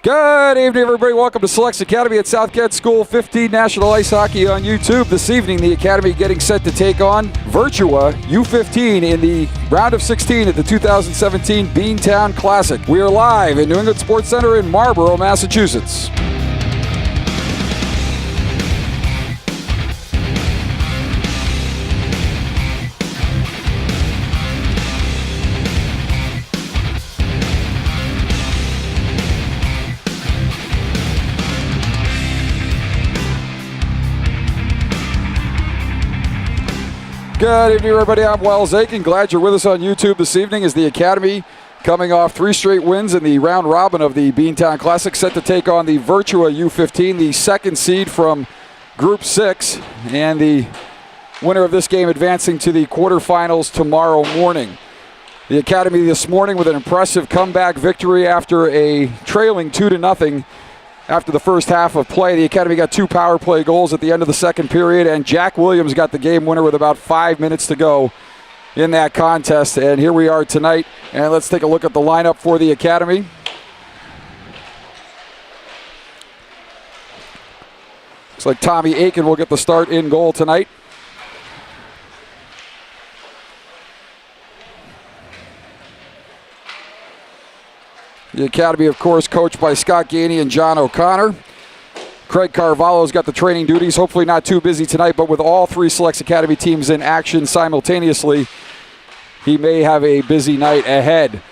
Good evening, everybody. Welcome to Selects Academy at Southgate School 15 National Ice Hockey on YouTube. This evening, the Academy getting set to take on Virtua U15 in the round of 16 at the 2017 Beantown Classic. We are live in New England Sports Center in Marlborough, Massachusetts. Good evening, everybody. I'm Wells Aiken. Glad you're with us on YouTube this evening as the Academy, coming off 3 straight wins in the round robin of the Beantown Classic, set to take on the Virtua U15, the second seed from Group 6, and the winner of this game advancing to the quarterfinals tomorrow morning. The Academy this morning with an impressive comeback victory after a trailing 2-0 after the first half of play. The Academy got 2 power play goals at the end of the second period, and Jack Williams got the game winner with about 5 minutes to go in that contest. And here we are tonight, and let's take a look at the lineup for the Academy. Looks like Tommy Aiken will get the start in goal tonight. The Academy, of course, coached by Scott Gainey and John O'Connor. Craig Carvalho's got the training duties. Hopefully not too busy tonight, but with all 3 Selects Academy teams in action simultaneously, he may have a busy night ahead.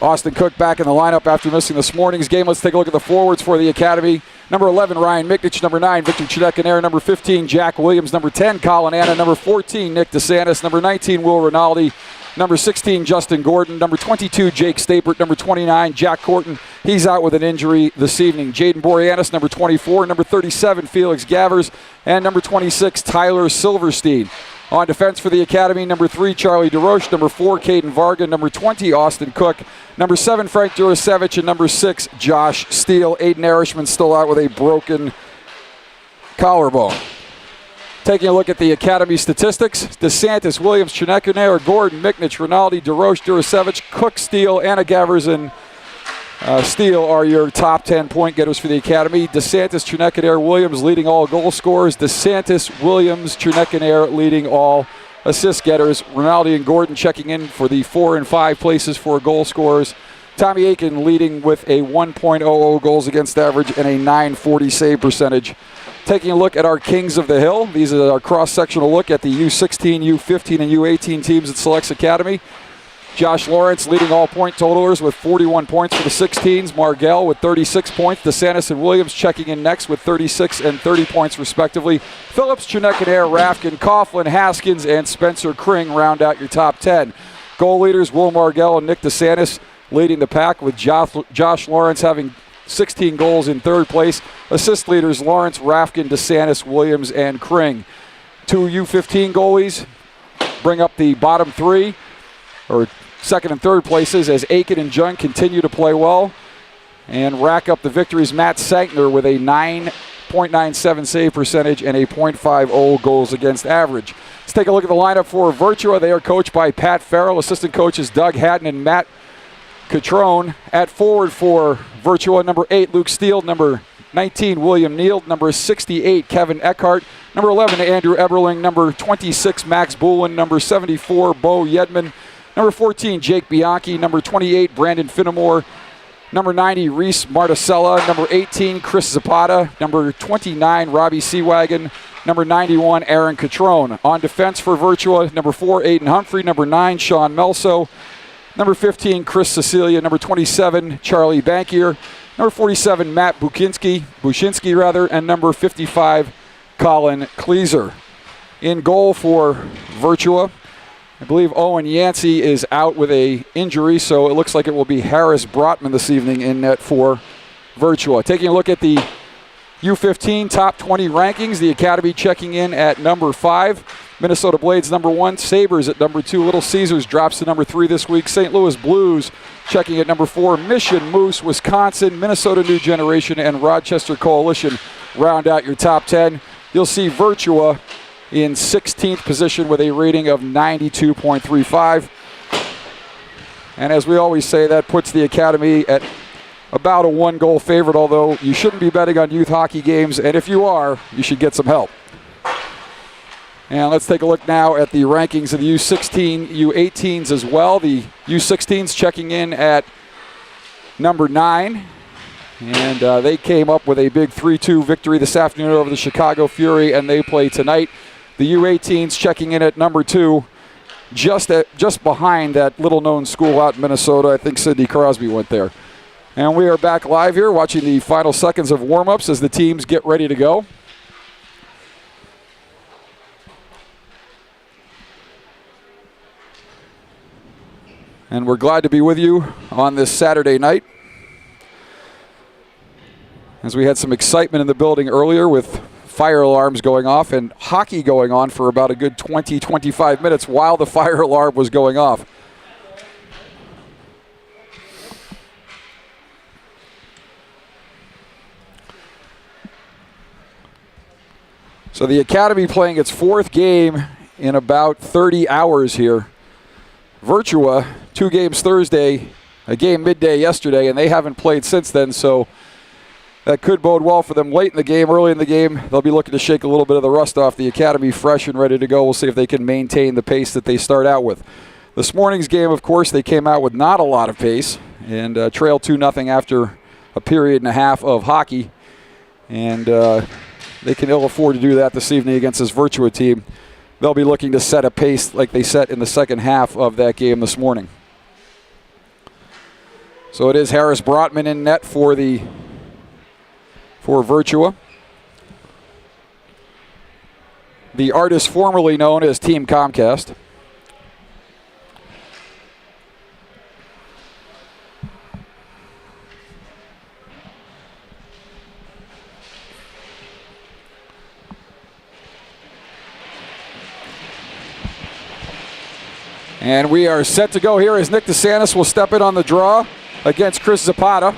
Austin Cook back in the lineup after missing this morning's game. Let's take a look at the forwards for the Academy. Number 11, Ryan Miknich. Number 9, Victor Chidekanair. Number 15, Jack Williams. Number 10, Colin Anna. Number 14, Nick DeSantis. Number 19, Will Rinaldi. Number 16, Justin Gordon. Number 22, Jake Stapert. Number 29, Jack Corton. He's out with an injury this evening. Jaden Boreanaz, number 24. Number 37, Felix Gavers. And number 26, Tyler Silverstein. On defense for the Academy, number 3, Charlie DeRoche. Number 4, Caden Varga. Number 20, Austin Cook. Number 7, Frank Durasevich. And number 6, Josh Steele. Aiden Erishman still out with a broken collarbone. Taking a look at the Academy statistics, DeSantis, Williams, Chinekanair, Gordon, Miknich, Rinaldi, DeRoche, Durasevich, Cook, Steele, Anna Gavers, and Steele are your top 10 point getters for the Academy. DeSantis, Chinekanair, Williams leading all goal scorers. DeSantis, Williams, Chinekanair leading all assist getters. Rinaldi and Gordon checking in for the 4 and 5 places for goal scorers. Tommy Aiken leading with a 1.00 goals against average and a .940 save percentage. Taking a look at our Kings of the Hill. These are our cross-sectional look at the U16, U15, and U18 teams at Selects Academy. Josh Lawrence leading all point totalers with 41 points for the 16s. Margell with 36 points. DeSantis and Williams checking in next with 36 and 30 points respectively. Phillips, Chinekanair, Rafkin, Coughlin, Haskins, and Spencer Kring round out your top 10. Goal leaders Will Margell and Nick DeSantis leading the pack, with Josh Lawrence having 16 goals in 3rd place. Assist leaders Lawrence, Rafkin, DeSantis, Williams, and Kring. 2 U15 goalies bring up the bottom 3, or 2nd and 3rd places, as Aiken and Jung continue to play well and rack up the victories. Matt Sankner with a 9.97 save percentage and a .50 goals against average. Let's take a look at the lineup for Virtua. They are coached by Pat Farrell. Assistant coaches Doug Hatton and Matt Catrone. At forward for Virtua, number 8, Luke Steele. Number 19, William Neal. Number 68, Kevin Eckhart. Number 11, Andrew Eberling. Number 26, Max Boulin. Number 74, Bo Yedman. Number 14, Jake Bianchi. Number 28, Brandon Finnemore. Number 90, Reese Marticella. Number 18, Chris Zapata. Number 29, Robbie Seawagon. Number 91, Aaron Catrone. On defense for Virtua, number 4, Aiden Humphrey. Number 9, Sean Melso. Number 15, Chris Cecilia. Number 27, Charlie Bankier. Number 47, Matt Bushinsky, and number 55, Colin Kleeser. In goal for Virtua, I believe Owen Yancey is out with a injury, so it looks like it will be Harris Brotman this evening in net for Virtua. Taking a look at the U15 top 20 rankings, the Academy checking in at number 5. Minnesota Blades number 1, Sabres at number 2, Little Caesars drops to number 3 this week. St. Louis Blues checking at number 4, Mission, Moose, Wisconsin, Minnesota New Generation, and Rochester Coalition round out your top 10. You'll see Virtua in 16th position with a rating of 92.35. And as we always say, that puts the Academy at about a 1-goal favorite, although you shouldn't be betting on youth hockey games, and if you are, you should get some help. And let's take a look now at the rankings of the U16, U18s as well. The U16s checking in at number 9. And they came up with a big 3-2 victory this afternoon over the Chicago Fury, and they play tonight. The U18s checking in at number 2, just behind that little-known school out in Minnesota. I think Sidney Crosby went there. And we are back live here watching the final seconds of warm-ups as the teams get ready to go. And we're glad to be with you on this Saturday night, as we had some excitement in the building earlier with fire alarms going off and hockey going on for about a good 20-25 minutes while the fire alarm was going off. So the Academy playing its 4th game in about 30 hours here. Virtua, 2 games Thursday, a game midday yesterday, and they haven't played since then, so that could bode well for them late in the game. Early in the game, they'll be looking to shake a little bit of the rust off the Academy, fresh and ready to go. We'll see if they can maintain the pace that they start out with. This morning's game, of course, they came out with not a lot of pace and trailed 2-0 after a period and a half of hockey. And they can ill afford to do that this evening against this Virtua team. They'll be looking to set a pace like they set in the second half of that game this morning. So it is Harris Brotman in net for Virtua. The artist formerly known as Team Comcast. And we are set to go here as Nick DeSantis will step in on the draw against Chris Zapata.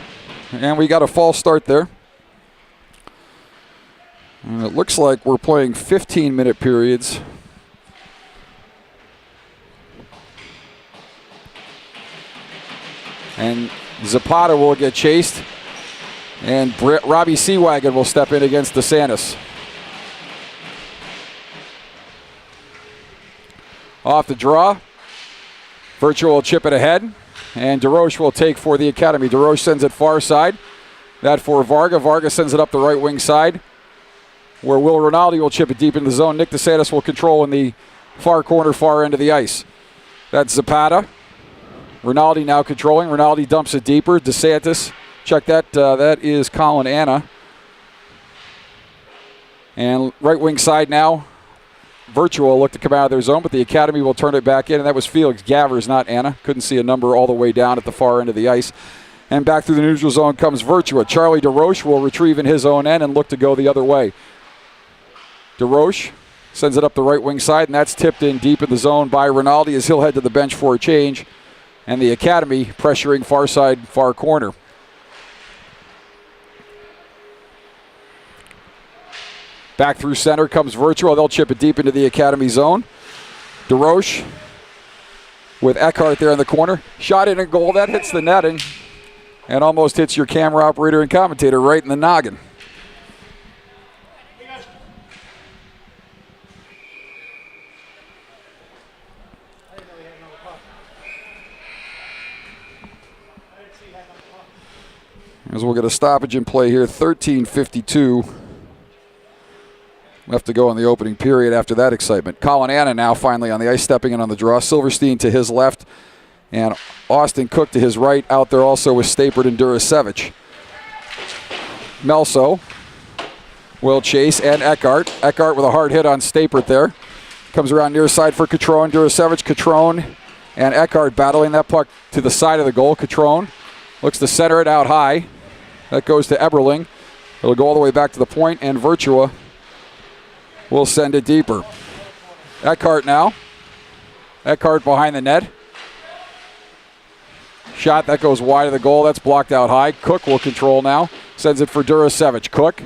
And we got a false start there. And it looks like we're playing 15-minute periods. And Zapata will get chased. And Robbie Seawagon will step in against DeSantis. Off the draw. Virtua will chip it ahead, and DeRoche will take for the Academy. DeRoche sends it far side. That for Varga. Varga sends it up the right wing side, where Will Rinaldi will chip it deep into the zone. Nick DeSantis will control in the far corner, far end of the ice. That's Zapata. Rinaldi now controlling. Rinaldi dumps it deeper. DeSantis, check that. That is Colin Anna. And right wing side now. Virtua will look to come out of their zone, but the Academy will turn it back in, and that was Felix Gavers, not Anna. Couldn't see a number all the way down at the far end of the ice. And back through the neutral zone comes Virtua. Charlie DeRoche will retrieve in his own end and look to go the other way. DeRoche sends it up the right wing side, and that's tipped in deep in the zone by Rinaldi as he'll head to the bench for a change. And the Academy pressuring far side, far corner. Back through center comes Virtua. They'll chip it deep into the Academy zone. DeRoche with Eckhart there in the corner. Shot in a goal. That hits the netting and almost hits your camera operator and commentator right in the noggin. As we'll get a stoppage in play here, 13:52. Left to go in the opening period after that excitement. Colin Anna now finally on the ice, stepping in on the draw. Silverstein to his left, and Austin Cook to his right. Out there also with Stapert and Durasevich. Melso will chase, and Eckhart. Eckhart with a hard hit on Stapert there. Comes around near side for Catrone. Durasevich, Catrone, and Eckhart battling that puck to the side of the goal. Catrone looks to center it out high. That goes to Eberling. It'll go all the way back to the point, and Virtua will send it deeper. Eckhart now. Eckhart behind the net. Shot that goes wide of the goal. That's blocked out high. Cook will control now. Sends it for Durasevich. Cook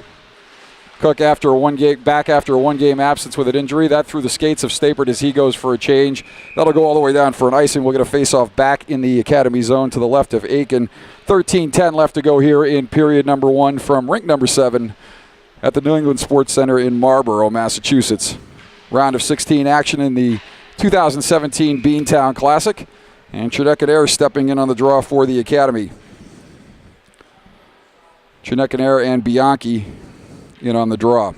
Cook back after a one-game absence with an injury. That threw the skates of Stapert as he goes for a change. That'll go all the way down for an icing. We'll get a face-off back in the Academy zone to the left of Aiken. 13:10 left to go here in period number 1 from rink number 7 at the New England Sports Center in Marlborough, Massachusetts. Round of 16 action in the 2017 Beantown Classic. And Chinook-Adair stepping in on the draw for the Academy. Chinook-Adair and Bianchi in on the draw.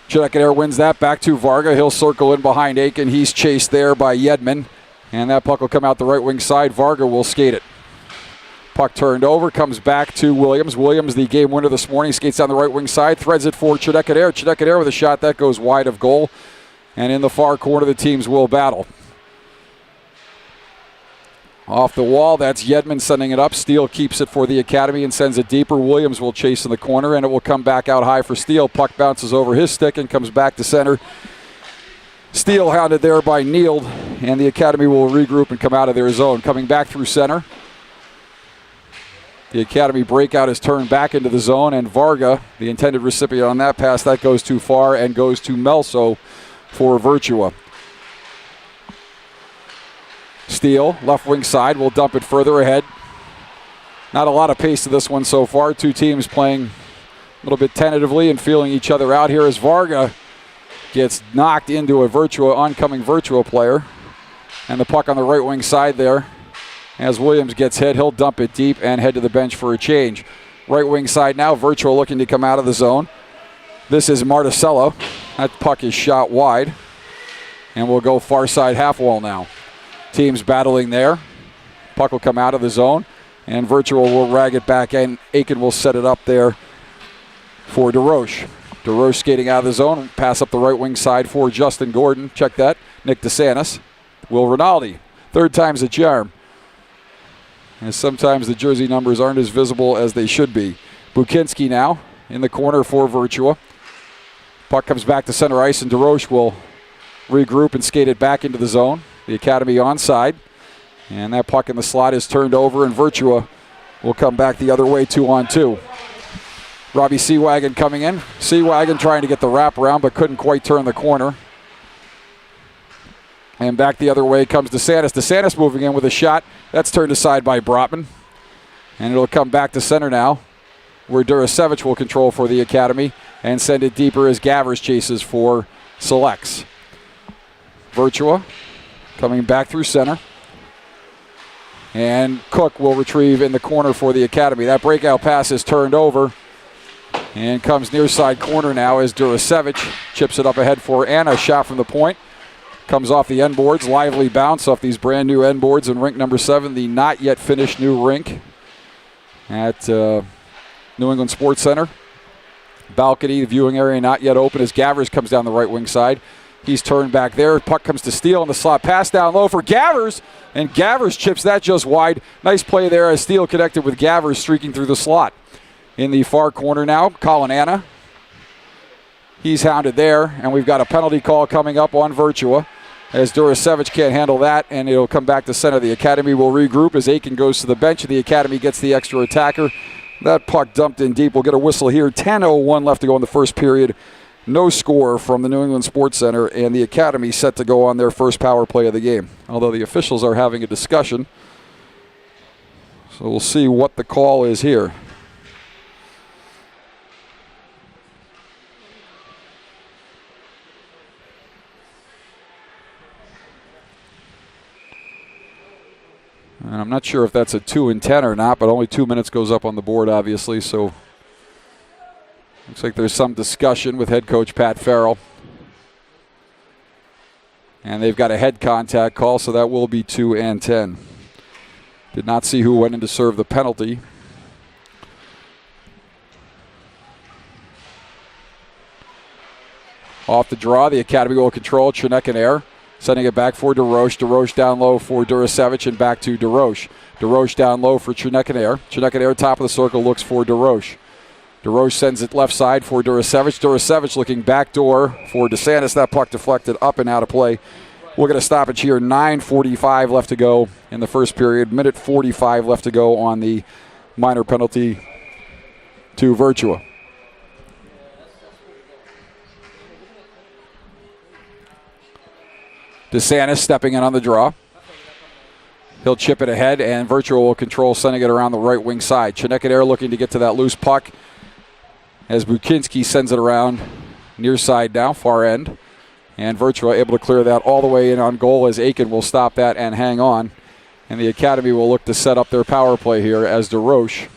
Chinook-Adair wins that back to Varga. He'll circle in behind Aiken. He's chased there by Yedman. And that puck will come out the right wing side. Varga will skate it. Puck turned over, comes back to Williams. Williams, the game winner this morning, skates down the right wing side, threads it for Chinook-Adair. Chinook-Adair with a shot that goes wide of goal. And in the far corner, the teams will battle. Off the wall, that's Yedman sending it up. Steele keeps it for the Academy and sends it deeper. Williams will chase in the corner, and it will come back out high for Steele. Puck bounces over his stick and comes back to center. Steele hounded there by Neild, and the Academy will regroup and come out of their zone. Coming back through center. The Academy breakout is turned back into the zone, and Varga, the intended recipient on that pass, that goes too far and goes to Melso for Virtua. Steele, left wing side, will dump it further ahead. Not a lot of pace to this one so far. Two teams playing a little bit tentatively and feeling each other out here as Varga gets knocked into a oncoming Virtua player. And the puck on the right wing side there. As Williams gets hit, he'll dump it deep and head to the bench for a change. Right wing side now, Virtua looking to come out of the zone. This is Marticello. That puck is shot wide. And we'll go far side half wall now. Teams battling there. Puck will come out of the zone, and Virtua will rag it back in. Aiken will set it up there for DeRoche. DeRoche skating out of the zone. Pass up the right wing side for Justin Gordon. Check that. Nick DeSantis. Will Rinaldi. Third time's a charm. And sometimes the jersey numbers aren't as visible as they should be. Bukinski now in the corner for Virtua. Puck comes back to center ice, and DeRoche will regroup and skate it back into the zone. The Academy onside, and that puck in the slot is turned over, and Virtua will come back the other way 2-on-2. Robbie Seawagon coming in. Seawagon trying to get the wraparound, but couldn't quite turn the corner. And back the other way comes DeSantis. DeSantis moving in with a shot. That's turned aside by Brotman. And it'll come back to center now, where Durasevich will control for the Academy and send it deeper as Gavers chases for Selects. Virtua coming back through center. And Cook will retrieve in the corner for the Academy. That breakout pass is turned over and comes near side corner now as Durasevich chips it up ahead for Anna. Shot from the point. Comes off the end boards. Lively bounce off these brand new end boards in rink number 7, the not yet finished new rink at New England Sports Center. Balcony, the viewing area not yet open as Gavers comes down the right wing side. He's turned back there. Puck comes to Steele in the slot. Pass down low for Gavers. And Gavers chips that just wide. Nice play there as Steele connected with Gavers streaking through the slot. In the far corner now, Colin Anna. He's hounded there. And we've got a penalty call coming up on Virtua as Durasevich can't handle that. And it'll come back to center. The Academy will regroup as Aiken goes to the bench. The Academy gets the extra attacker. That puck dumped in deep. We'll get a whistle here. 10:01 left to go in the first period. No score from the New England Sports Center, and the Academy set to go on their first power play of the game. Although the officials are having a discussion. So we'll see what the call is here. And I'm not sure if that's a 2 and 10 or not, but only 2 minutes goes up on the board, obviously, so looks like there's some discussion with head coach Pat Farrell. And they've got a head contact call, so that will be 2 and 10. Did not see who went in to serve the penalty. Off the draw, the Academy will control. Chinook-Adair sending it back for DeRoche. DeRoche down low for Durasevich and back to DeRoche. DeRoche down low for Chinook-Adair. Chinook-Adair top of the circle looks for DeRoche. DeRoche sends it left side for Durasevich. Durasevich looking back door for DeSantis. That puck deflected up and out of play. We'll get a stoppage here. 9:45 left to go in the first period. Minute 45 left to go on the minor penalty to Virtua. DeSantis stepping in on the draw. He'll chip it ahead, and Virtua will control, sending it around the right wing side. Chinekadere looking to get to that loose puck as Bukinski sends it around near side now, far end. And Virtua able to clear that all the way in on goal as Aiken will stop that and hang on. And the Academy will look to set up their power play here as DeRoche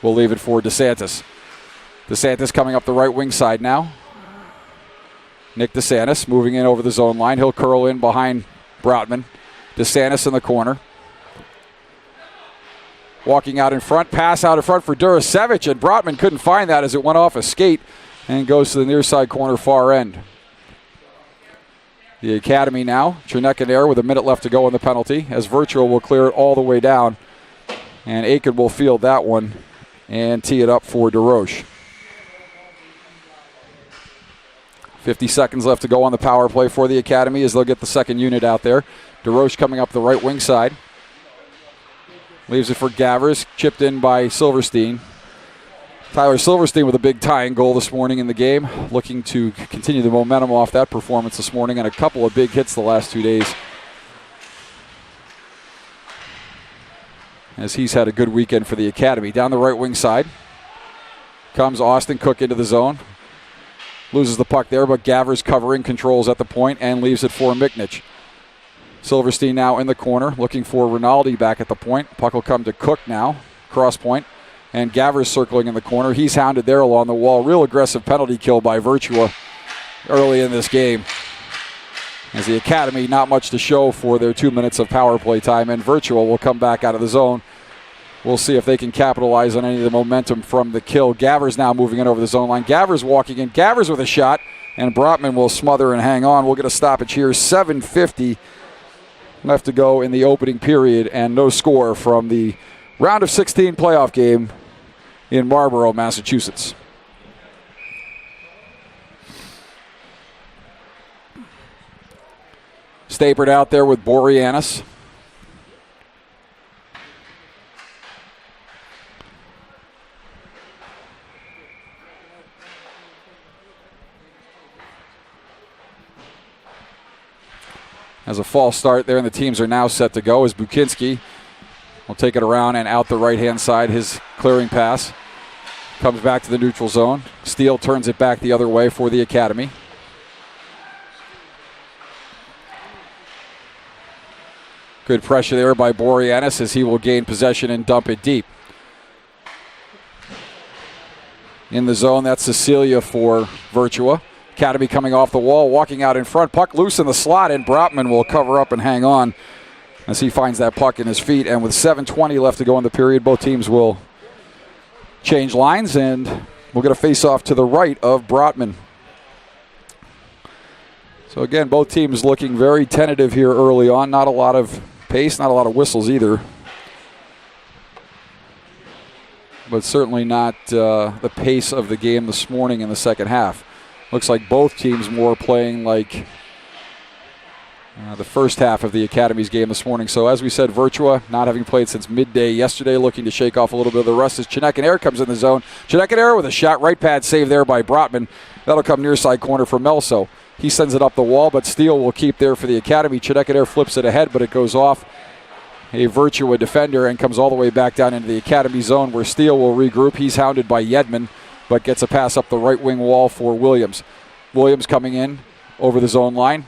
will leave it for DeSantis. DeSantis coming up the right wing side now. Nick DeSantis moving in over the zone line. He'll curl in behind Brotman. DeSantis in the corner. Walking out in front. Pass out in front for Durasevich, and Brotman couldn't find that as it went off a skate and goes to the near side corner far end. The Academy now, Chinekadere with a minute left to go on the penalty as Virtua will clear it all the way down. And Aiken will field that one and tee it up for DeRoche. 50 seconds left to go on the power play for the Academy as they'll get the second unit out there. DeRoche coming up the right wing side. Leaves it for Gavers, chipped in by Silverstein. Tyler Silverstein with a big tying goal this morning in the game, looking to continue the momentum off that performance this morning and a couple of big hits the last 2 days. As he's had a good weekend for the Academy. Down the right wing side comes Austin Cook into the zone. Loses the puck there, but Gavers covering, controls at the point and leaves it for Miknich. Silverstein now in the corner, looking for Rinaldi back at the point. Puck will come to Cook now, cross point. And Gavers circling in the corner. He's hounded there along the wall. Real aggressive penalty kill by Virtua early in this game. As the Academy, not much to show for their 2 minutes of power play time. And Virtua will come back out of the zone. We'll see if they can capitalize on any of the momentum from the kill. Gavers now moving in over the zone line. Gavers walking in. Gavers with a shot. And Brotman will smother and hang on. We'll get a stoppage here. 7:50 left to go in the opening period. And no score from the round of 16 playoff game in Marlborough, Massachusetts. Stapert out there with Boreanaz. As a false start there, and the teams are now set to go as Bukinski will take it around and out the right-hand side. His clearing pass comes back to the neutral zone. Steele turns it back the other way for the Academy. Good pressure there by Boreanaz as he will gain possession and dump it deep. In the zone, that's Cecilia for Virtua. Academy coming off the wall, walking out in front. Puck loose in the slot, and Brotman will cover up and hang on as he finds that puck in his feet. And with 7:20 left to go in the period, both teams will change lines, and we'll get a face-off to the right of Brotman. So again, both teams looking very tentative here early on. Not a lot of pace, not a lot of whistles either. But certainly not the pace of the game this morning in the second half. Looks like both teams more playing like the first half of the Academy's game this morning. So as we said, Virtua not having played since midday yesterday, looking to shake off a little bit of the rust as Chinekadere comes in the zone. Chinekadere with a shot, right pad save there by Brotman. That'll come near side corner for Melso. He sends it up the wall, but Steele will keep there for the Academy. Chinekadere flips it ahead, but it goes off a Virtua defender and comes all the way back down into the Academy zone where Steele will regroup. He's hounded by Yedman, but gets a pass up the right wing wall for Williams. Williams coming in over the zone line.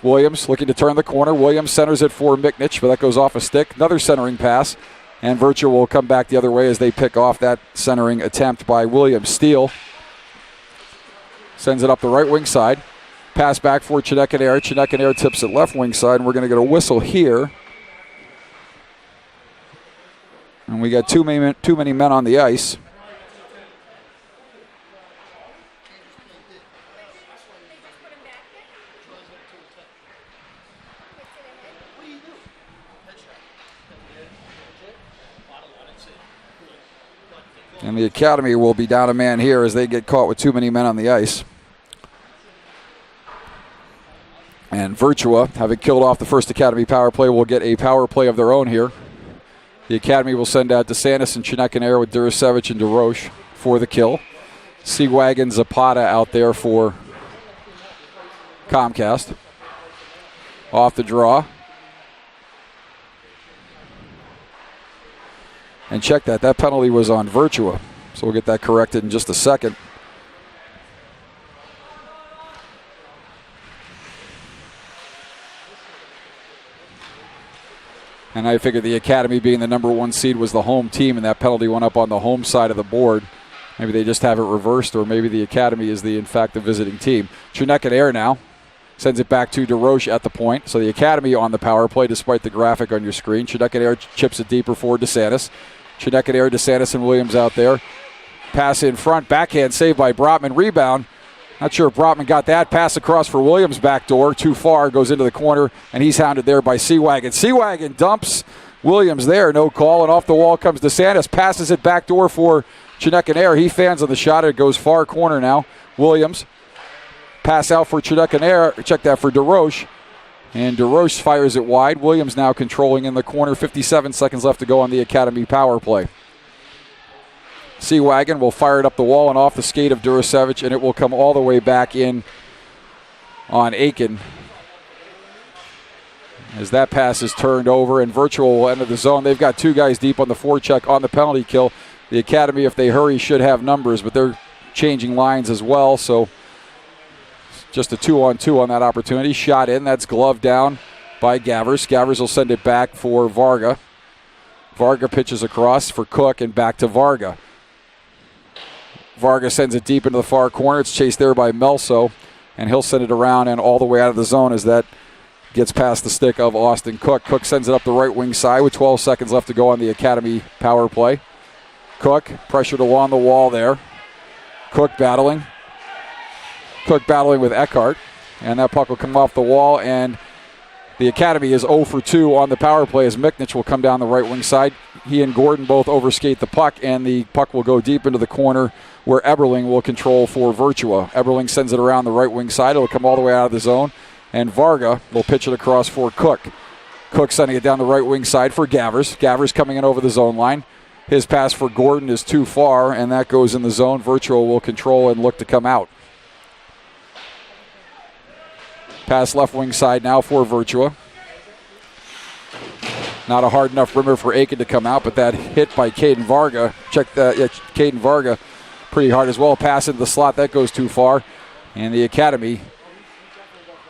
Williams looking to turn the corner. Williams centers it for Miknich, but that goes off a stick. Another centering pass, and Virtua will come back the other way as they pick off that centering attempt by Williams. Steele sends it up the right wing side. Pass back for Chinekadere. Chinekadere tips it left wing side, and we're going to get a whistle here. And we got too many men on the ice. And the Academy will be down a man here as they get caught with too many men on the ice. And Virtua, having killed off the first Academy power play, will get a power play of their own here. The Academy will send out DeSantis and Chinekadere with Durasevich and DeRoche for the kill. Seawagon Zapata out there for Comcast. Off the draw. And check that. That penalty was on Virtua. So we'll get that corrected in just a second. And I figured the Academy, being the number 1 seed, was the home team, and that penalty went up on the home side of the board. Maybe they just have it reversed, or maybe the Academy is, in fact, the visiting team. Chinook Air now sends it back to DeRoche at the point. So the Academy on the power play, despite the graphic on your screen. Chinook Air chips it deeper for DeSantis. Chinook Air, DeSantis, and Williams out there. Pass in front, backhand save by Brotman. Rebound. Not sure if Brotman got that. Pass across for Williams, back door. Too far, goes into the corner, and he's hounded there by Seawagon. Seawagon dumps Williams there, no call, and off the wall comes DeSantis. Passes it back door for Chinook Air. He fans on the shot. It goes far corner now. Williams. Pass out for Chinook Air. Check that for DeRoche. And DeRoche fires it wide. Williams now controlling in the corner. 57 seconds left to go on the Academy power play. Seawagon will fire it up the wall and off the skate of Durasevich, and it will come all the way back in on Aiken. As that pass is turned over, and Virtua will enter the zone. They've got 2 guys deep on the forecheck on the penalty kill. The Academy, if they hurry, should have numbers, but they're changing lines as well, so just a 2-on-2 on that opportunity. Shot in. That's gloved down by Gavers. Gavers will send it back for Varga. Varga pitches across for Cook and back to Varga. Varga sends it deep into the far corner. It's chased there by Melso, and he'll send it around and all the way out of the zone as that gets past the stick of Austin Cook. Cook sends it up the right wing side with 12 seconds left to go on the Academy power play. Cook pressured along the wall there. Cook battling. Cook battling with Eckhart, and that puck will come off the wall, and the Academy is 0 for 2 on the power play as Miknich will come down the right wing side. He and Gordon both overskate the puck, and the puck will go deep into the corner where Eberling will control for Virtua. Eberling sends it around the right wing side. It'll come all the way out of the zone, and Varga will pitch it across for Cook. Cook sending it down the right wing side for Gavers. Gavers coming in over the zone line. His pass for Gordon is too far, and that goes in the zone. Virtua will control and look to come out. Pass left wing side now for Virtua. Not a hard enough rimmer for Aiken to come out, but that hit by Caden Varga. Check that, Caden Varga pretty hard as well. Pass into the slot, that goes too far. And the Academy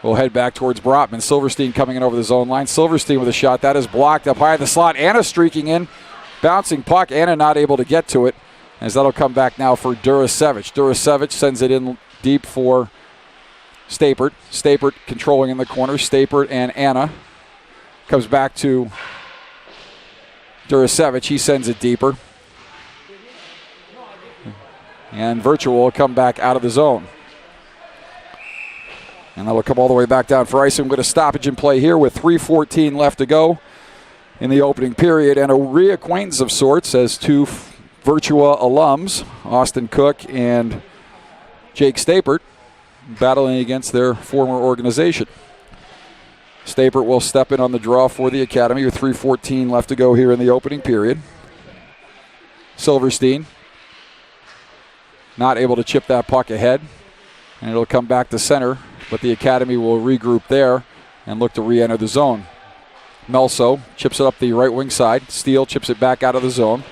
will head back towards Brotman. Silverstein coming in over the zone line. Silverstein with a shot. That is blocked up high in the slot. Anna streaking in. Bouncing puck. Anna not able to get to it, as that'll come back now for Durasevich. Durasevich sends it in deep for Stapert. Stapert controlling in the corner. Stapert and Anna. Comes back to Durasevich. He sends it deeper. And Virtua will come back out of the zone. And that'll come all the way back down for ice. And we're going to stoppage in play here with 3:14 left to go in the opening period. And a reacquaintance of sorts as 2 Virtua alums, Austin Cook and Jake Stapert, battling against their former organization. Stapert will step in on the draw for the Academy with 3:14 left to go here in the opening period. Silverstein not able to chip that puck ahead, and it'll come back to center, but the Academy will regroup there and look to re-enter the zone. Melso chips it up the right wing side. Steele chips it back out of the zone.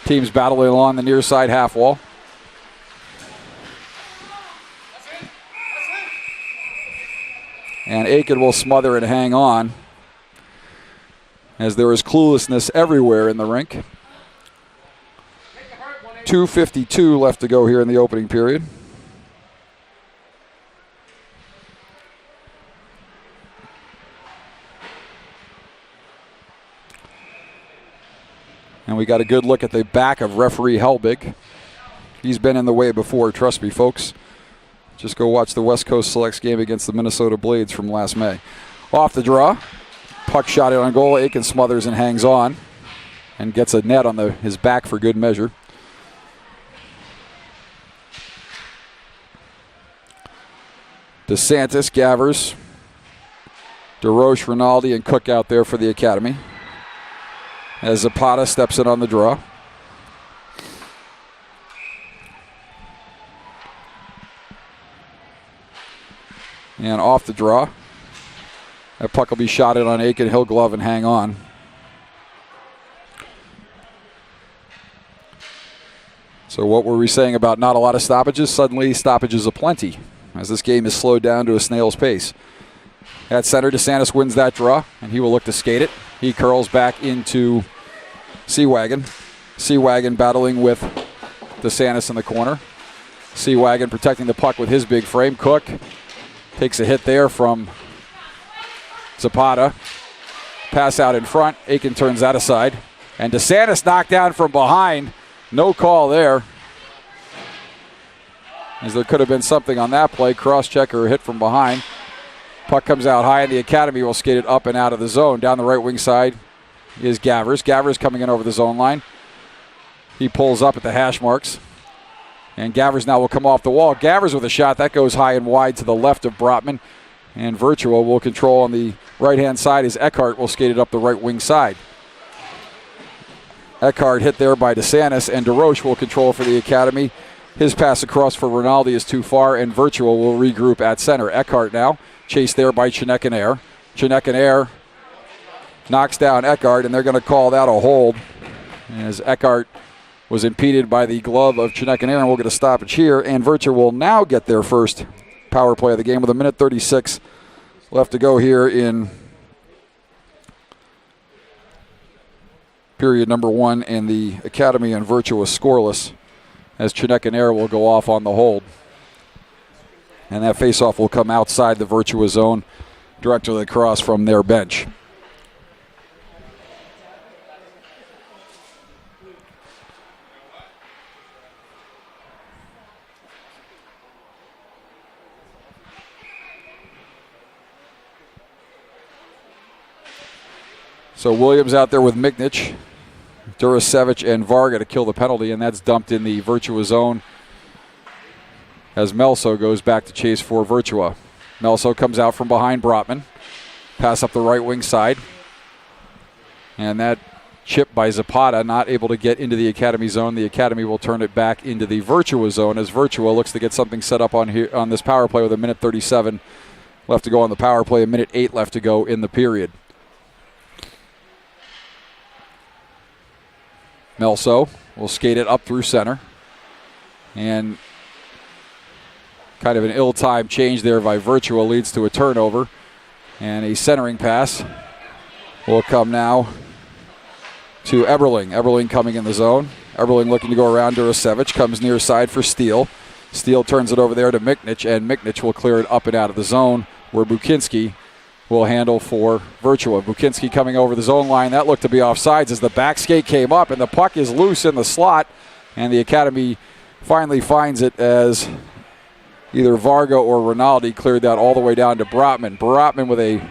Teams battling along the near side half wall. And Aiken will smother and hang on, as there is cluelessness everywhere in the rink. 2:52 left to go here in the opening period. And we got a good look at the back of referee Helbig. He's been in the way before, trust me, folks. Just go watch the West Coast Selects game against the Minnesota Blades from last May. Off the draw. Puck shot it on goal. Aiken smothers and hangs on and gets a net on his back for good measure. DeSantis, Gavers, DeRoche, Rinaldi, and Cook out there for the Academy. As Zapata steps in on the draw. And off the draw, That puck will be shot in on Aiken. He'll glove and hang on. So what were we saying about not a lot of stoppages? Suddenly stoppages aplenty as this game is slowed down to a snail's pace. At center, DeSantis wins that draw, and he will look to skate it. He curls back into Seawagon. Seawagon battling with DeSantis in the corner. Seawagon protecting the puck with his big frame. Cook takes a hit there from Zapata. Pass out in front. Aiken turns that aside. And DeSantis knocked down from behind. No call there, as there could have been something on that play. Cross-check or a hit from behind. Puck comes out high, and the Academy will skate it up and out of the zone. Down the right wing side is Gavers. Gavers coming in over the zone line. He pulls up at the hash marks. And Gavers now will come off the wall. Gavers with a shot. That goes high and wide to the left of Brotman. And Virtua will control on the right-hand side as Eckhart will skate it up the right wing side. Eckhart hit there by DeSantis, and DeRoche will control for the Academy. His pass across for Rinaldi is too far, and Virtua will regroup at center. Eckhart now, chased there by Chinekanair. Chinekanair knocks down Eckhart, and they're going to call that a hold, as Eckhart was impeded by the glove of Chinekanair, and we'll get a stoppage here. And Virtua will now get their first power play of the game with 1:36 left to go here in period number 1, and the Academy and Virtua scoreless, as Chinekanair will go off on the hold. And that faceoff will come outside the Virtua zone, directly across from their bench. So Williams out there with Miknich, Durasevich, and Varga to kill the penalty, and that's dumped in the Virtua zone as Melso goes back to chase for Virtua. Melso comes out from behind Brotman. Pass up the right wing side. And that chip by Zapata, not able to get into the Academy zone. The Academy will turn it back into the Virtua zone as Virtua looks to get something set up on here on this power play with 1:37 left to go on the power play, 1:08 left to go in the period. Melso will skate it up through center. And kind of an ill-timed change there by Virtua leads to a turnover. And a centering pass will come now to Eberling. Eberling coming in the zone. Eberling looking to go around Durasevich. Comes near side for Steele. Steele turns it over there to Miknich, and Miknich will clear it up and out of the zone, where Bukinski will handle for Virtua. Bukinski coming over the zone line. That looked to be offsides as the back skate came up, and the puck is loose in the slot, and the Academy finally finds it as either Varga or Rinaldi cleared that all the way down to Brotman. Brotman with a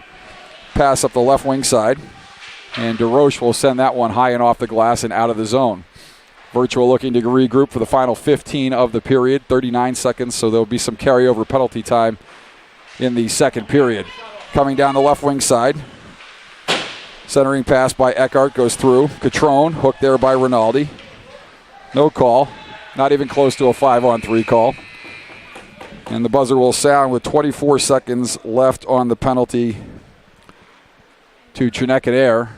pass up the left wing side, and DeRoche will send that one high and off the glass and out of the zone. Virtua looking to regroup for the final 15 of the period, 39 seconds, so there'll be some carryover penalty time in the second period. Coming down the left wing side. Centering pass by Eckhart goes through. Catrone hooked there by Rinaldi. No call. Not even close to a 5-on-3 call. And the buzzer will sound with 24 seconds left on the penalty to Chinekanair.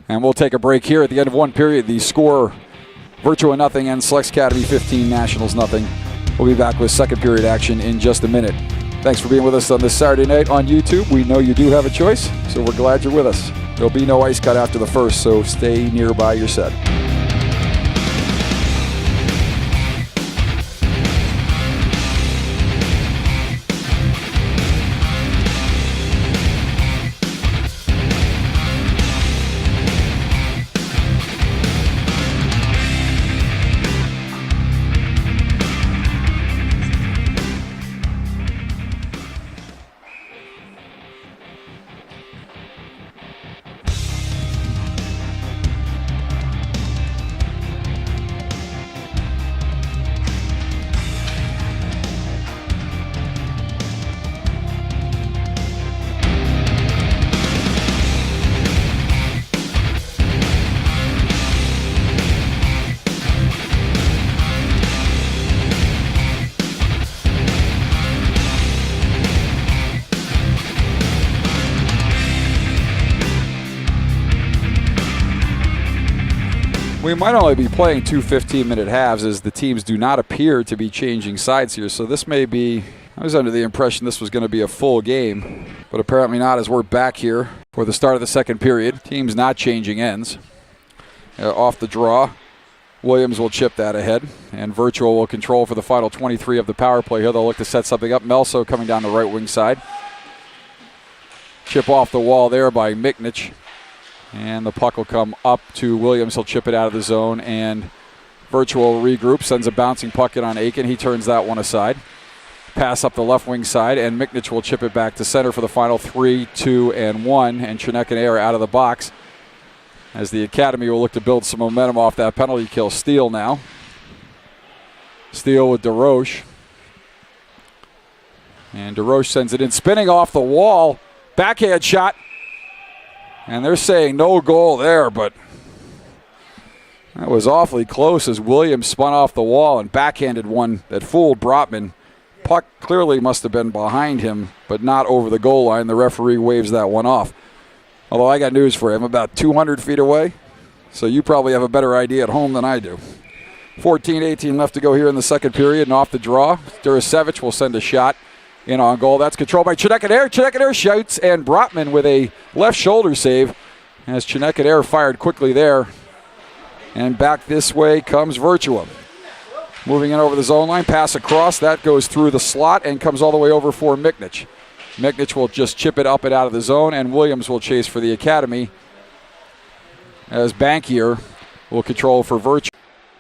And we'll take a break here at the end of one period. The score, Virtua 0 and SASKS Academy 15, Nationals 0. We'll be back with second period action in just a minute. Thanks for being with us on this Saturday night on YouTube. We know you do have a choice, so we're glad you're with us. There'll be no ice cut after the first, so stay nearby your set. We might only be playing 2 15-minute halves, as the teams do not appear to be changing sides here. So this may be, I was under the impression this was going to be a full game, but apparently not, as we're back here for the start of the second period. Teams not changing ends. Off the draw, Williams will chip that ahead, and Virtua will control for the final 23 of the power play here. They'll look to set something up. Melso coming down the right wing side. Chip off the wall there by Miknich. And the puck will come up to Williams. He'll chip it out of the zone, and Virtua will regroup, sends a bouncing puck in on Aiken. He turns that one aside. Pass up the left wing side, and Miknich will chip it back to center for the final 3, 2, and 1. And Chineke out of the box, as the Academy will look to build some momentum off that penalty kill. Steele now. Steele with DeRoche. And DeRoche sends it in, spinning off the wall. Backhand shot. And they're saying no goal there, but that was awfully close as Williams spun off the wall and backhanded one that fooled Brotman. Puck clearly must have been behind him, but not over the goal line. The referee waves that one off. Although I got news for you. I'm about 200 feet away, so you probably have a better idea at home than I do. 14-18 left to go here in the second period, and off the draw, Durasevich will send a shot in on goal. That's controlled by Chineke. Chineke shoots, and Brotman with a left shoulder save as Chineke fired quickly there. And back this way comes Virtua. Moving in over the zone line, pass across. That goes through the slot and comes all the way over for Miknich. Miknich will just chip it up and out of the zone, and Williams will chase for the Academy as Bankier will control for Virtua.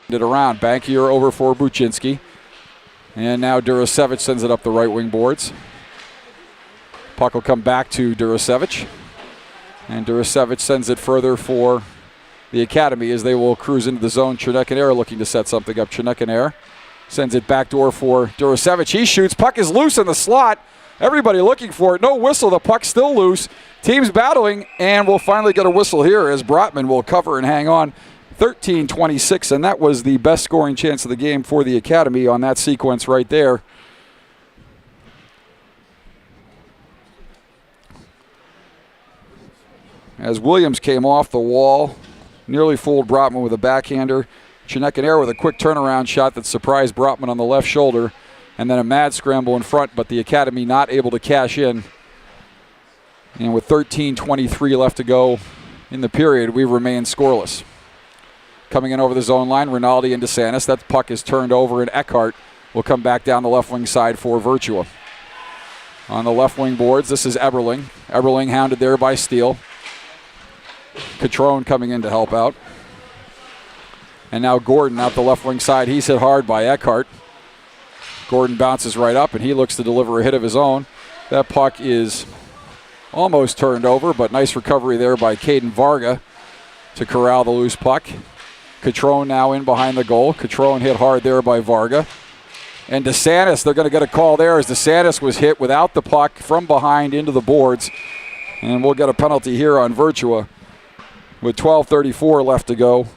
It around. Bankier over for Buczynski. And now Durasevich sends it up the right wing boards. Puck will come back to Durasevich. And Durasevich sends it further for the Academy as they will cruise into the zone. Chineke looking to set something up. Chineke sends it backdoor for Durasevich. He shoots. Puck is loose in the slot. Everybody looking for it. No whistle. The puck's still loose. Teams battling, and we'll finally get a whistle here as Brotman will cover and hang on. 13-26, and that was the best scoring chance of the game for the Academy on that sequence right there. As Williams came off the wall, nearly fooled Brotman with a backhander. Chineke with a quick turnaround shot that surprised Brotman on the left shoulder, and then a mad scramble in front, but the Academy not able to cash in. And with 13:23 left to go in the period, we remain scoreless. Coming in over the zone line, Rinaldi and DeSantis. That puck is turned over, and Eckhart will come back down the left wing side for Virtua. On the left wing boards, this is Eberling. Eberling hounded there by Steele. Catrone coming in to help out. And now Gordon out the left wing side. He's hit hard by Eckhart. Gordon bounces right up, and he looks to deliver a hit of his own. That puck is almost turned over, but nice recovery there by Caden Varga to corral the loose puck. Catrone now in behind the goal. Catrone hit hard there by Varga. And DeSantis, they're going to get a call there as DeSantis was hit without the puck from behind into the boards. And we'll get a penalty here on Virtua with 12:34 left to go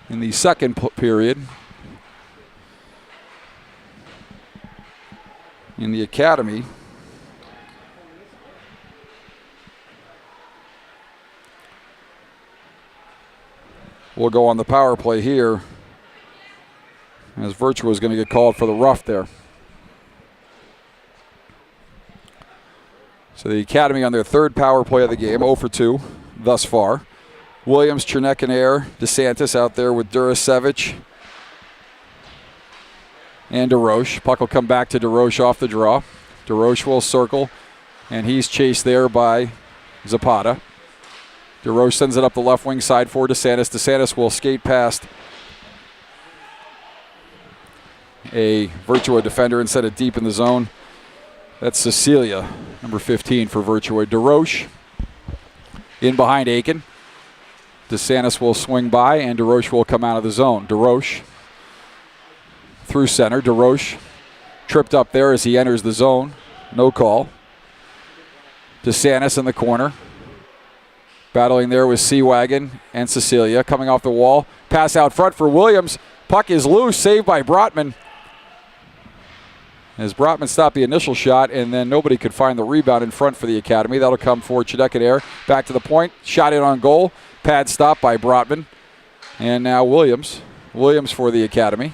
in the second period. In the Academy, we'll go on the power play here as Virtua is going to get called for the rough there. So the Academy on their third power play of the game, 0 for 2 thus far. Williams, Chineke, DeSantis out there with Durasevich and DeRoche. Puck will come back to DeRoche off the draw. DeRoche will circle, and he's chased there by Zapata. DeRoche sends it up the left wing side for DeSantis. DeSantis will skate past a Virtua defender and set it deep in the zone. That's Cecilia, number 15 for Virtua. DeRoche in behind Aiken. DeSantis will swing by, and DeRoche will come out of the zone. DeRoche through center. DeRoche tripped up there as he enters the zone. No call. DeSantis in the corner. Battling there with Seawagon and Cecilia. Coming off the wall. Pass out front for Williams. Puck is loose. Saved by Brotman. As Brotman stopped the initial shot, and then nobody could find the rebound in front for the Academy. That'll come for Chineke. Back to the point. Shot in on goal. Pad stop by Brotman. And now Williams. Williams for the Academy.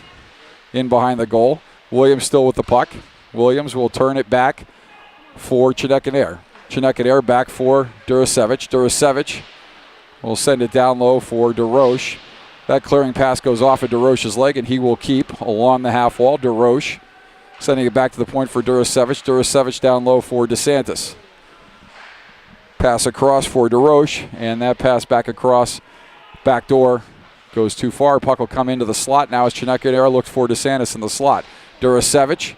In behind the goal. Williams still with the puck. Williams will turn it back for Chinekanair. Chinekanair back for Durasevich. Durasevich will send it down low for DeRoche. That clearing pass goes off of DeRoche's leg, and he will keep along the half wall. DeRoche sending it back to the point for Durasevich. Durasevich down low for DeSantis. Pass across for DeRoche, and that pass back across back door goes too far. Puck will come into the slot now as Chinekanair looks for DeSantis in the slot. Durasevich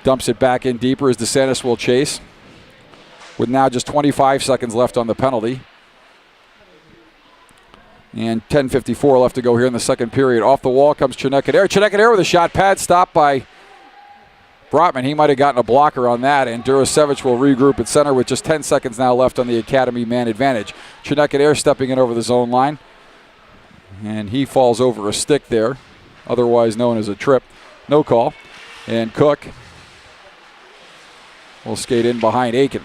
dumps it back in deeper as DeSantis will chase. With now just 25 seconds left on the penalty. And 10:54 left to go here in the second period. Off the wall comes Chinekanair. Chinekanair with a shot pad stopped by Brotman. He might have gotten a blocker on that, and Durasevich will regroup at center with just 10 seconds now left on the Academy man advantage. Chinekanair stepping in over the zone line, and he falls over a stick there, otherwise known as a trip. No call. And Cook will skate in behind Aiken.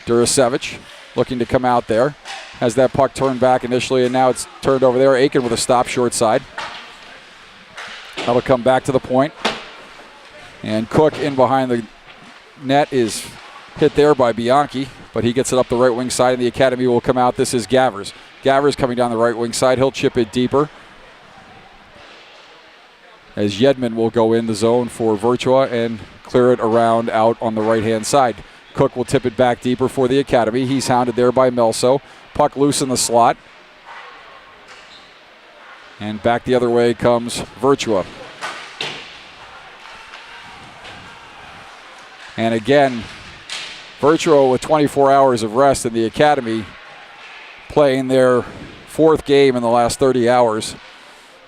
Durasevich looking to come out there. Has that puck turned back initially, and now it's turned over there. Aiken with a stop short side. That'll come back to the point. And Cook in behind the net is hit there by Bianchi, but he gets it up the right wing side, and the Academy will come out. This is Gavers. Gavers coming down the right wing side. He'll chip it deeper, as Yedman will go in the zone for Virtua and clear it around out on the right-hand side. Cook will tip it back deeper for the Academy. He's hounded there by Melso. Puck loose in the slot. And back the other way comes Virtua. And again, Virtua with 24 hours of rest in the Academy playing their fourth game in the last 30 hours.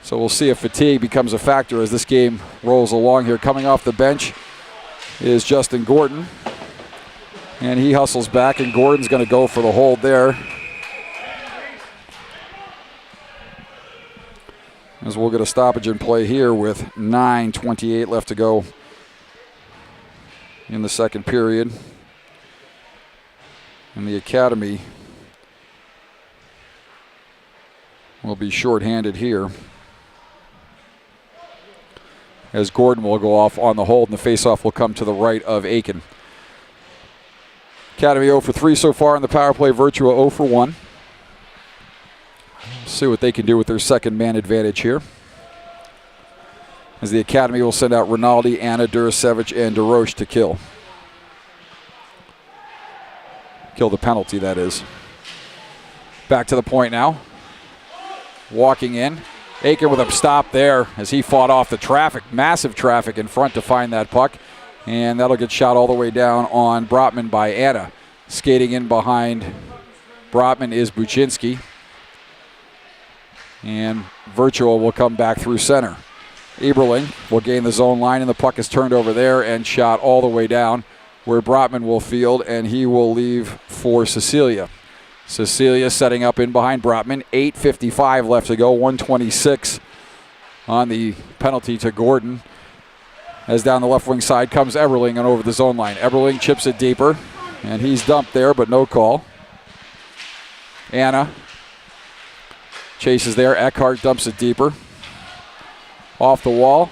So we'll see if fatigue becomes a factor as this game rolls along here. Coming off the bench is Justin Gordon. And he hustles back, and Gordon's going to go for the hold there. As we'll get a stoppage in play here with 9:28 left to go in the second period. And the Academy will be shorthanded here, as Gordon will go off on the hold, and the faceoff will come to the right of Aiken. Academy 0 for 3 so far in the power play. Virtua 0 for 1. See what they can do with their second man advantage here, as the Academy will send out Rinaldi, Anna, Durasevich, and DeRoche to kill. Kill the penalty, that is. Back to the point now. Walking in. Aiken with a stop there as he fought off the traffic, massive traffic in front to find that puck. And that'll get shot all the way down on Brotman by Anna. Skating in behind Brotman is Buczynski. And Virtua will come back through center. Eberling will gain the zone line, and the puck is turned over there and shot all the way down where Brotman will field, and he will leave for Cecilia. Cecilia setting up in behind Brotman. 8:55 left to go. 1:26 on the penalty to Gordon. As down the left wing side comes Eberling and over the zone line. Eberling chips it deeper, and he's dumped there, but no call. Anna chases there. Eckhart dumps it deeper. Off the wall.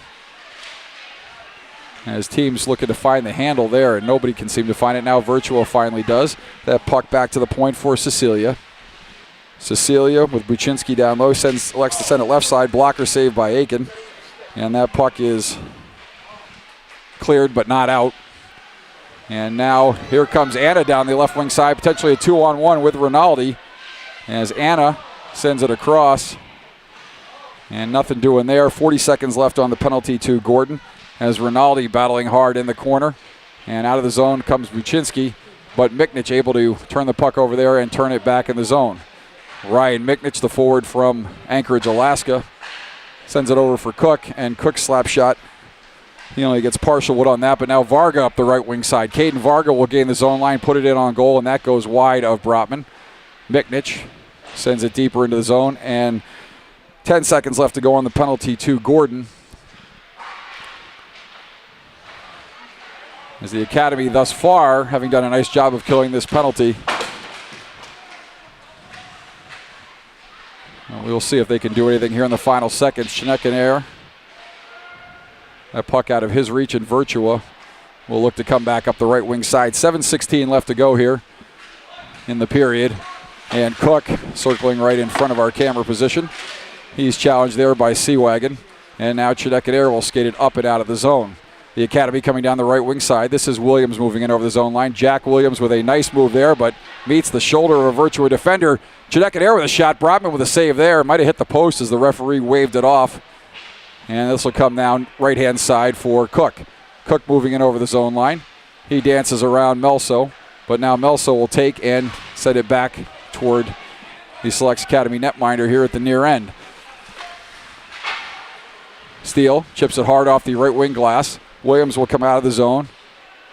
As teams looking to find the handle there, and nobody can seem to find it. Now Virtua finally does. That puck back to the point for Cecilia. Cecilia with Buczynski down low elects to send it left side. Blocker saved by Aiken. And that puck is cleared but not out. And now here comes Anna down the left wing side, potentially a 2-on-1 with Rinaldi, as Anna sends it across. And nothing doing there. 40 seconds left on the penalty to Gordon, as Rinaldi battling hard in the corner. And out of the zone comes Buczynski, but Miknich able to turn the puck over there and turn it back in the zone. Ryan Miknich, the forward from Anchorage, Alaska, sends it over for Cook, and Cook's slap shot, he only gets partial wood on that, but now Varga up the right wing side. Caden Varga will gain the zone line, put it in on goal, and that goes wide of Brotman. Miknich sends it deeper into the zone, and 10 seconds left to go on the penalty to Gordon. As the Academy thus far, having done a nice job of killing this penalty. We'll see if they can do anything here in the final seconds. Chinekaner, that puck out of his reach, and Virtua will look to come back up the right wing side. 7:16 left to go here in the period. And Cook circling right in front of our camera position. He's challenged there by Seawagon. And now Chinekaner will skate it up and out of the zone. The Academy coming down the right wing side. This is Williams moving in over the zone line. Jack Williams with a nice move there, but meets the shoulder of a Virtua defender. Chinekaner with a shot. Brotman with a save there. Might have hit the post as the referee waved it off. And this will come down right-hand side for Cook. Cook moving in over the zone line. He dances around Melso, but now Melso will take and set it back toward the Selects Academy netminder here at the near end. Steele chips it hard off the right wing glass. Williams will come out of the zone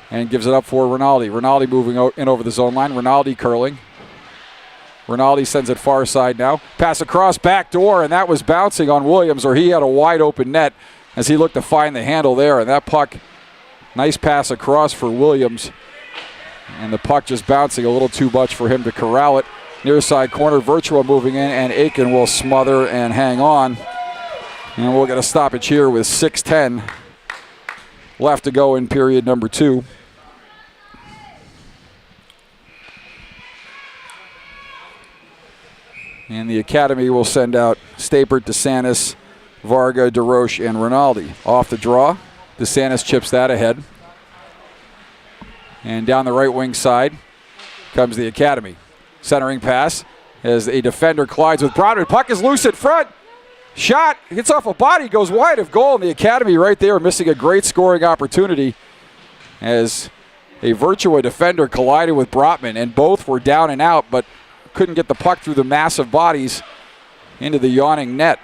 and gives it up for Rinaldi. Rinaldi moving in over the zone line. Rinaldi curling. Rinaldi sends it far side now. Pass across, back door, and that was bouncing on Williams, or he had a wide open net as he looked to find the handle there. And that puck, nice pass across for Williams. And the puck just bouncing a little too much for him to corral it. Near side corner, Virtua moving in, and Aiken will smother and hang on. And we'll get a stoppage here with 6:10 left to go in period number 2. And the Academy will send out Stapert, DeSantis, Varga, DeRoche, and Rinaldi. Off the draw, DeSantis chips that ahead. And down the right wing side comes the Academy. Centering pass as a defender collides with Brotman. Puck is loose in front. Shot hits off a body, goes wide of goal, and the Academy right there missing a great scoring opportunity as a Virtua defender collided with Brotman, and both were down and out, but couldn't get the puck through the massive bodies into the yawning net.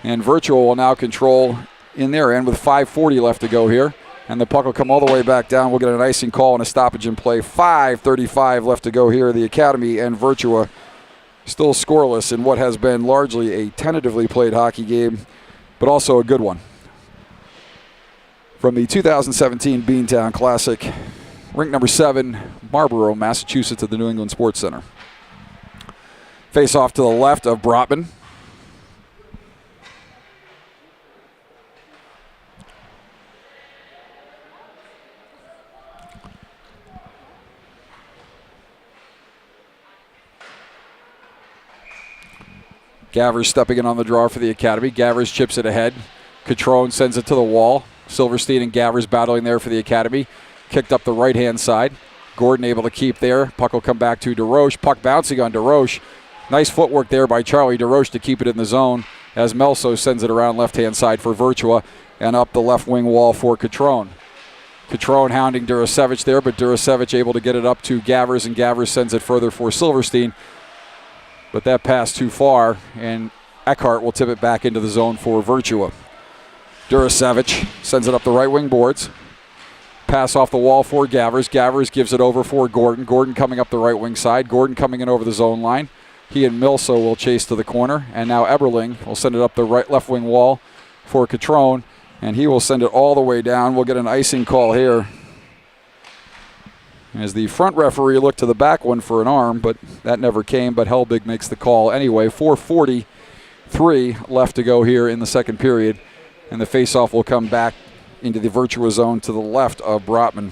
And Virtua will now control in their end with 5:40 left to go here. And the puck will come all the way back down. We'll get an icing call and a stoppage in play. 5:35 left to go here. The Academy and Virtua still scoreless in what has been largely a tentatively played hockey game, but also a good one. From the 2017 Beantown Classic, rink number 7, Marlborough, Massachusetts at the New England Sports Center. Face off to the left of Brotman. Gavers stepping in on the draw for the Academy. Gavers chips it ahead. Catrone sends it to the wall. Silverstein and Gavers battling there for the Academy. Kicked up the right-hand side. Gordon able to keep there. Puck will come back to DeRoche. Puck bouncing on DeRoche. Nice footwork there by Charlie DeRoche to keep it in the zone as Melso sends it around left-hand side for Virtua and up the left wing wall for Catrone. Catrone hounding Durasevich there, but Durasevich able to get it up to Gavers, and Gavers sends it further for Silverstein. But that pass too far, and Eckhart will tip it back into the zone for Virtua. Durasevich sends it up the right wing boards. Pass off the wall for Gavers. Gavers gives it over for Gordon. Gordon coming up the right wing side. Gordon coming in over the zone line. He and Milso will chase to the corner. And now Eberling will send it up the left wing wall for Catrone. And he will send it all the way down. We'll get an icing call here, as the front referee looked to the back one for an arm, but that never came. But Helbig makes the call anyway. 4:43 left to go here in the second period. And the faceoff will come back into the Virtua zone to the left of Brotman,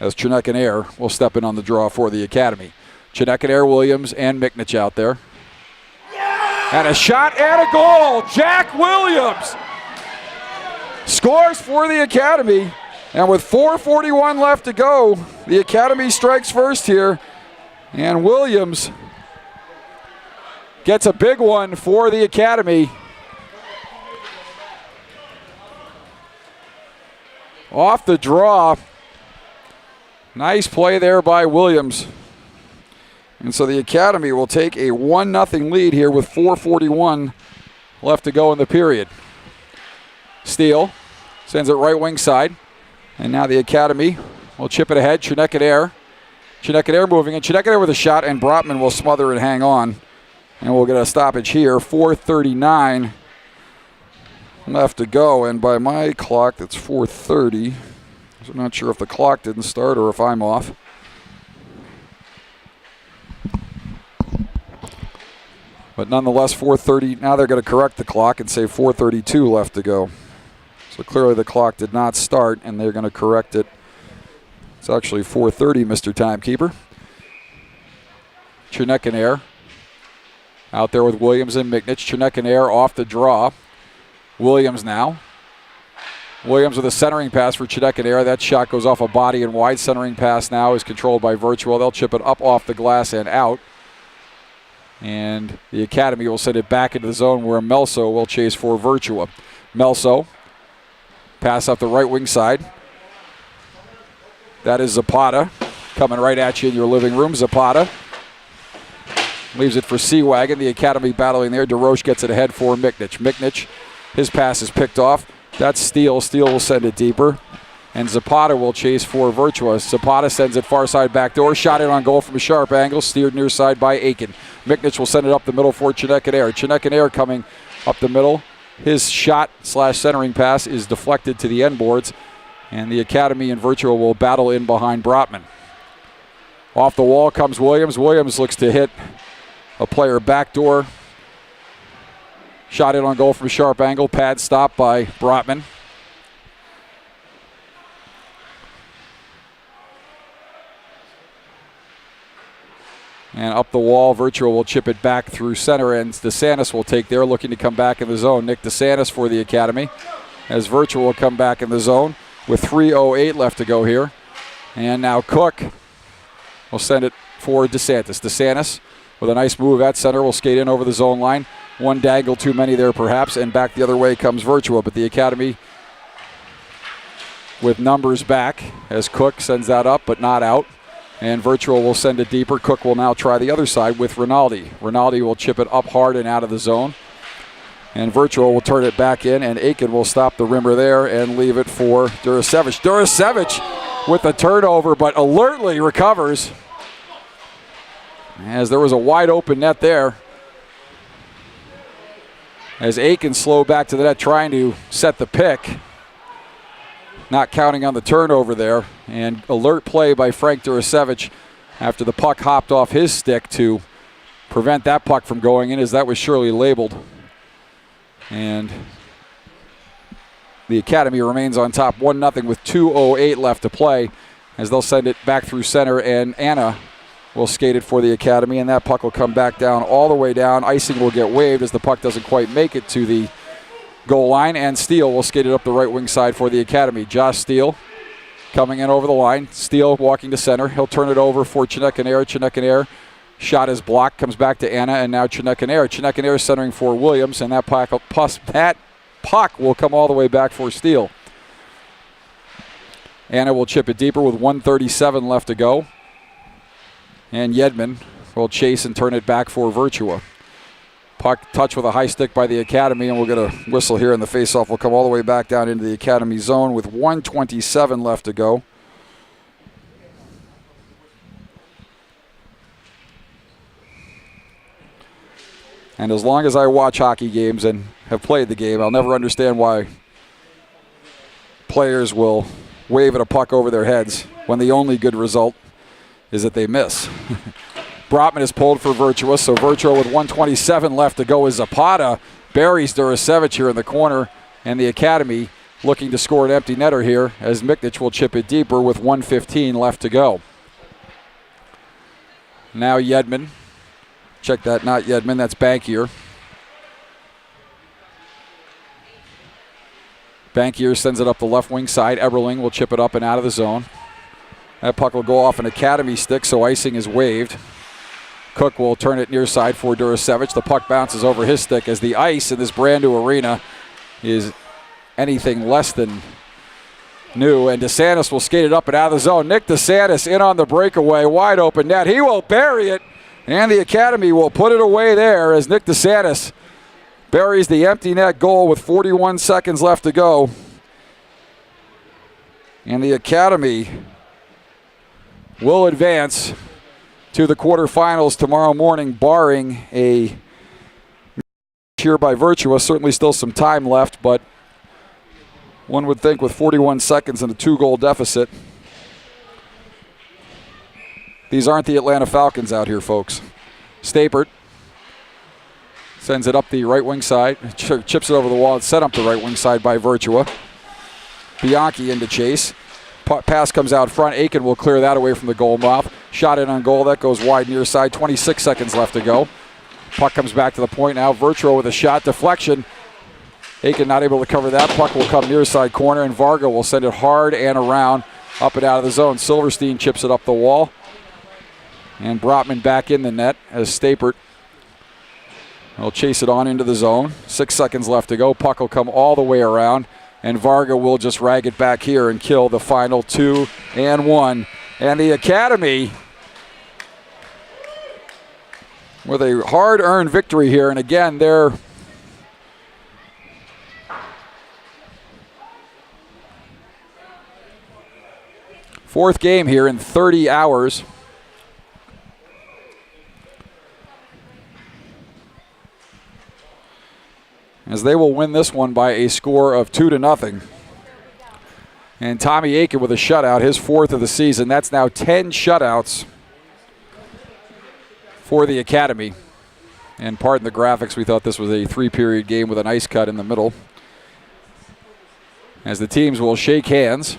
as Chinekaner will step in on the draw for the Academy. Chinekaner, Williams, and Miknich out there. And a shot and a goal. Jack Williams scores for the Academy. And with 4:41 left to go, the Academy strikes first here. And Williams gets a big one for the Academy. Off the draw. Nice play there by Williams. And so the Academy will take a 1-0 lead here with 4:41 left to go in the period. Steele sends it right wing side. And now the Academy will chip it ahead. Chinekaner moving in. Chinekaner with a shot, and Brotman will smother and hang on. And we'll get a stoppage here. 4:39 left to go. And by my clock, that's 4:30. So I'm not sure if the clock didn't start or if I'm off. But nonetheless, 4:30. Now they're going to correct the clock and say 4:32 left to go. So clearly the clock did not start, and they're going to correct it. It's actually 4:30, Mr. Timekeeper. Chernekanair out there with Williams and Miknich. Chernekanair off the draw. Williams now. Williams with a centering pass for Chernekanair. That shot goes off a body and wide. Centering pass now is controlled by Virtua. They'll chip it up off the glass and out. And the Academy will send it back into the zone where Melso will chase for Virtua. Melso, pass up the right wing side. That is Zapata coming right at you in your living room. Zapata leaves it for Seawagon. The Academy battling there. DeRoche gets it ahead for Miknich. Miknich, his pass is picked off. That's Steele. Steele will send it deeper. And Zapata will chase for Virtua. Zapata sends it far side back door. Shot it on goal from a sharp angle. Steered near side by Aiken. Miknich will send it up the middle for Chernekanair. Chernekanair coming up the middle. His shot/centering pass is deflected to the end boards. And the Academy and Virtua will battle in behind Brotman. Off the wall comes Williams. Williams looks to hit a player backdoor. Shot it on goal from a sharp angle. Pad stop by Brotman. And up the wall, Virtua will chip it back through center, and DeSantis will take there, looking to come back in the zone. Nick DeSantis for the Academy, as Virtua will come back in the zone with 3:08 left to go here. And now Cook will send it for DeSantis. DeSantis with a nice move at center will skate in over the zone line. One dangle too many there perhaps, and back the other way comes Virtua. But the Academy with numbers back as Cook sends that up but not out. And Virtua will send it deeper. Cook will now try the other side with Rinaldi. Rinaldi will chip it up hard and out of the zone. And Virtua will turn it back in, and Aiken will stop the rimmer there and leave it for Durasevich. Durasevich with the turnover, but alertly recovers, as there was a wide open net there. As Aiken slowed back to the net trying to set the pick. Not counting on the turnover there. And alert play by Frank Durasevich after the puck hopped off his stick to prevent that puck from going in, as that was surely labeled. And the Academy remains on top 1-0 with 2:08 left to play, as they'll send it back through center, and Anna will skate it for the Academy, and that puck will come back down all the way down. Icing will get waived as the puck doesn't quite make it to the goal line, and Steele will skate it up the right wing side for the Academy. Josh Steele coming in over the line. Steele walking to center. He'll turn it over for Chernekanair. Chernekanair shot is blocked, comes back to Anna, and now Chernekanair. Chernekanair centering for Williams, and that puck will come all the way back for Steele. Anna will chip it deeper with 1:37 left to go. And Yedman will chase and turn it back for Virtua. Puck touch with a high stick by the Academy, and we'll get a whistle here, and the faceoff will come all the way back down into the Academy zone with 1:27 left to go. And as long as I watch hockey games and have played the game, I'll never understand why players will wave at a puck over their heads when the only good result is that they miss. Brotman is pulled for Virtua, so Virtua with 1:27 left to go as Zapata buries Durasevich here in the corner, and the Academy looking to score an empty netter here as Miknich will chip it deeper with 1:15 left to go. Now Yedman. Check that, not Yedman, that's Bankier. Bankier sends it up the left wing side. Eberling will chip it up and out of the zone. That puck will go off an Academy stick, so icing is waived. Cook will turn it near side for Durasevich. The puck bounces over his stick as the ice in this brand new arena is anything less than new. And DeSantis will skate it up and out of the zone. Nick DeSantis in on the breakaway. Wide open net. He will bury it. And the Academy will put it away there as Nick DeSantis buries the empty net goal with 41 seconds left to go. And the Academy will advance to the quarterfinals tomorrow morning, barring a cheer by Virtua. Certainly still some time left, but one would think with 41 seconds and a 2-goal deficit, these aren't the Atlanta Falcons out here, folks. Stapert Sends it up the right wing side. Chips it over the wall. It's set up the right wing side by Virtua. Bianchi into chase. Pass comes out front. Aiken will clear that away from the goal mouth. Shot in on goal. That goes wide near side. 26 seconds left to go. Puck comes back to the point now. Virtua with a shot. Deflection. Aiken not able to cover that. Puck will come near side corner, and Varga will send it hard and around, up and out of the zone. Silverstein chips it up the wall. And Brotman back in the net as Stapert will chase it on into the zone. 6 seconds left to go. Puck will come all the way around, and Varga will just rag it back here and kill the final 2-1. And the Academy with a hard-earned victory here. And again, they're fourth game here in 30 hours. As they will win this one by a score of 2-0. And Tommy Aiken with a shutout, his fourth of the season. That's now 10 shutouts for the Academy. And pardon the graphics, we thought this was a 3-period game with an ice cut in the middle. As the teams will shake hands.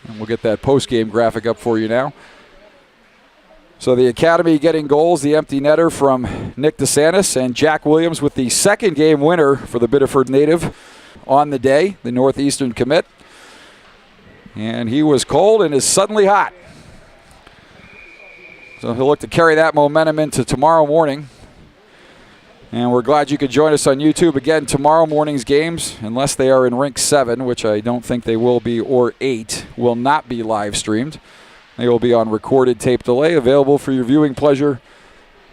And we'll get that post-game graphic up for you now. So the Academy getting goals, the empty netter from Nick DeSantis, and Jack Williams with the second game winner for the Biddeford native on the day, the Northeastern commit. And he was cold and is suddenly hot. So he'll look to carry that momentum into tomorrow morning. And we're glad you could join us on YouTube. Again, tomorrow morning's games, unless they are in Rink 7, which I don't think they will be, or 8, will not be live streamed. They will be on recorded tape delay, available for your viewing pleasure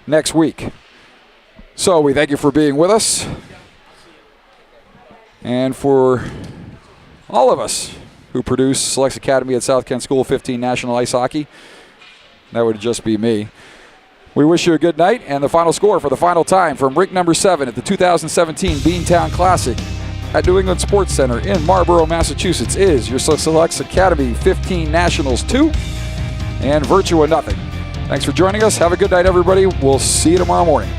next week. So we thank you for being with us. And for all of us who produce Selects Academy at South Kent School 15 National Ice Hockey, that would just be me. We wish you a good night, and the final score for the final time from rink number 7 at the 2017 Beantown Classic at New England Sports Center in Marlborough, Massachusetts is your Selects Academy 15 Nationals 2 and Virtua 0. Thanks for joining us. Have a good night, everybody. We'll see you tomorrow morning.